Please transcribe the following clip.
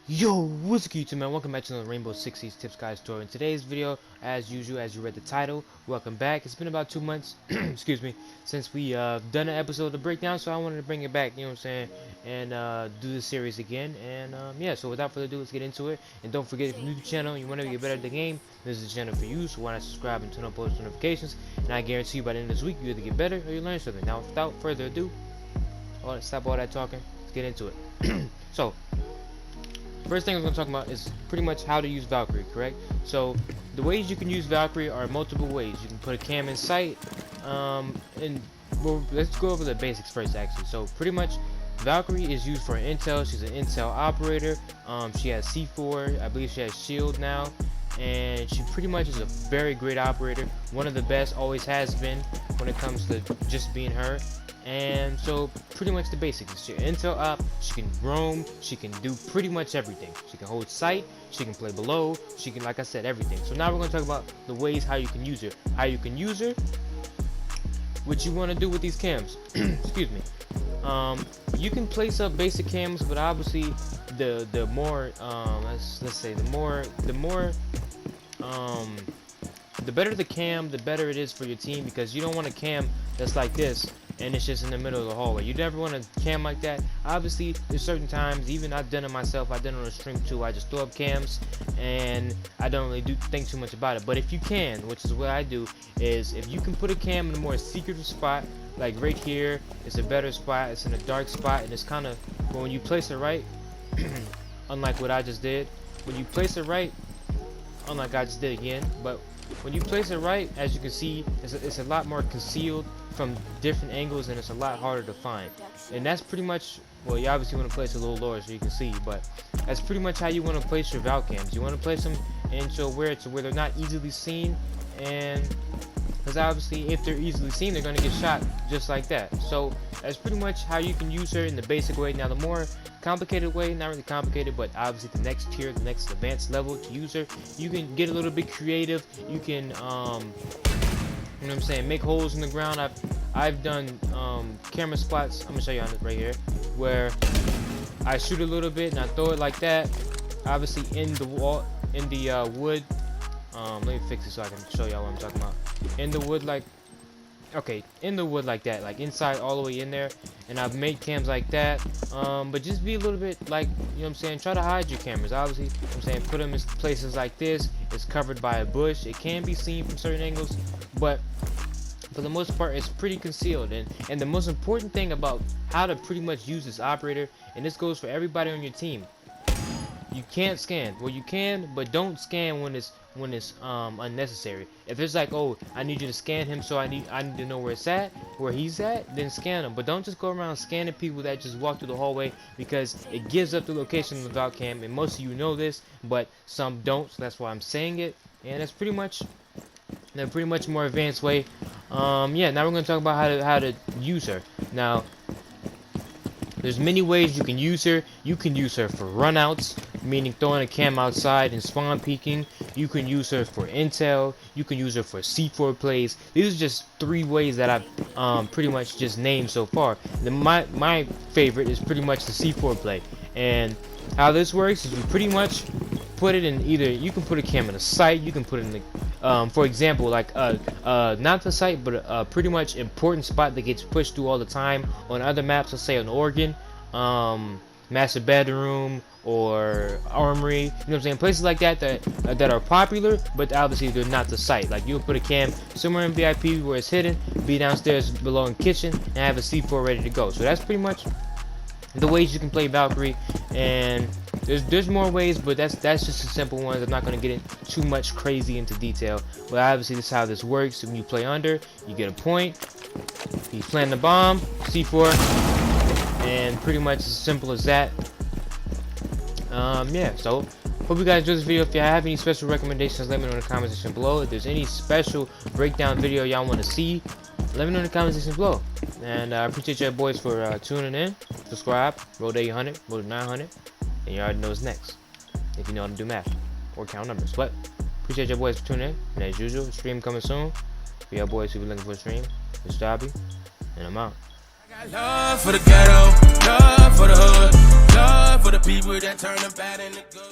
Yo, what's good, YouTube, man? Welcome back to the Rainbow Six Siege Tips Guide store. In today's video, as usual, as you read the title, welcome back. It's been about 2 months, excuse me, since we done an episode of the breakdown, so I wanted to bring it back, you know what I'm saying, and do the series again. And yeah, so without further ado, let's get into it. And don't forget, if you're new to the channel and you want to get better at the game, this is the channel for you. So why not subscribe and turn on post notifications? And I guarantee you by the end of this week, you either get better or you learn something. Now, without further ado, stop all that talking. Let's get into it. So. First thing I'm going to talk about is pretty much how to use Valkyrie, correct? So the ways you can use Valkyrie are multiple ways. You can put a cam in sight, and well, let's go over the basics first actually. So pretty much Valkyrie is used for intel. She's an intel operator. She has C4, I believe she has shield now, and she pretty much is a very great operator. One of the best, always has been when it comes to just being her. And so pretty much the basics. She's an intel op, she can roam, she can do pretty much everything. She can hold sight, she can play below, she can, like I said, everything. So now we're going to talk about the ways how you can use her. How you can use her, what you want to do with these cams. Excuse me. You can place up basic cams, but obviously the more let's say the better the cam, the better it is for your team, because you don't want a cam that's like this and it's just in the middle of the hallway. You never want a cam like that. Obviously, there's certain times, even I've done it myself, I've done it on a stream too, I just throw up cams and I don't really think too much about it. But if you can, which is what I do, is if you can put a cam in a more secretive spot, like right here, it's a better spot, it's in a dark spot, and it's kind of, when you place it right, unlike what I just did, when you place it right, unlike I just did again, but when you place it right, as you can see, it's a lot more concealed from different angles, and it's a lot harder to find. And that's pretty much, well, you obviously want to place it a little lower so you can see, but that's pretty much how you want to place your Val cams. You want to place them into where they're not easily seen, and because obviously if they're easily seen, they're going to get shot just like that. So that's pretty much how you can use her in the basic way. Now the more complicated way, not really complicated, but obviously the next tier, the next advanced level to use her, you can get a little bit creative. You can you know what I'm saying, make holes in the ground. I've done camera spots, I'm gonna show you on it right here, where I shoot a little bit and I throw it like that, obviously in the wall, in the wood. Let me fix it so I can show y'all what I'm talking about. In the wood, like, okay, in the wood like that, like inside all the way in there. And I've made cams like that, but just be a little bit like, you know what I'm saying, try to hide your cameras. Obviously, you know what I'm saying, put them in places like this. It's covered by a bush, it can be seen from certain angles, but for the most part it's pretty concealed. And the most important thing about how to pretty much use this operator, and this goes for everybody on your team, you can't scan. Well, you can, but don't scan when it's unnecessary. If it's like, oh, I need you to scan him, so I need to know where he's at, then scan him. But don't just go around scanning people that just walk through the hallway, because it gives up the location of the Val cam, and most of you know this, but some don't. So that's why I'm saying it. And that's pretty much the more advanced way. Yeah. Now we're gonna talk about how to use her. Now, there's many ways you can use her. You can use her for runouts, meaning throwing a cam outside and spawn peeking. You can use her for intel. You can use her for C4 plays. These are just 3 ways that I've pretty much just named so far. My favorite is pretty much the C4 play. And how this works is you pretty much put it in either, you can put a cam in a site, you can put it in the, for example, like not the site, but a pretty much important spot that gets pushed through all the time on other maps. Let's say on Oregon, master bedroom or armory, you know what I'm saying, places like that that are popular, but obviously they're not the site. Like you'll put a cam somewhere in VIP where it's hidden, be downstairs below in kitchen, and have a C4 ready to go. So that's pretty much the ways you can play Valkyrie. And there's more ways, but that's just the simple ones. I'm not going to get in too much crazy into detail, but obviously this is how this works. When you play under, you get a point, he's planting the bomb, C4, and pretty much as simple as that. Yeah, so hope you guys enjoyed this video. If you have any special recommendations, let me know in the comment section below. If there's any special breakdown video y'all want to see, let me know in the comment section below. And I appreciate you boys for tuning in. Subscribe, road to 800, road to 900, and you already know what's next, if you know how to do math or count numbers. But appreciate you boys for tuning in, and as usual, stream coming soon for y'all boys who be looking for a stream. It's Dobby, and I'm out. I got love for the ghetto, love for the hood, love for the the people that turn the bad into good.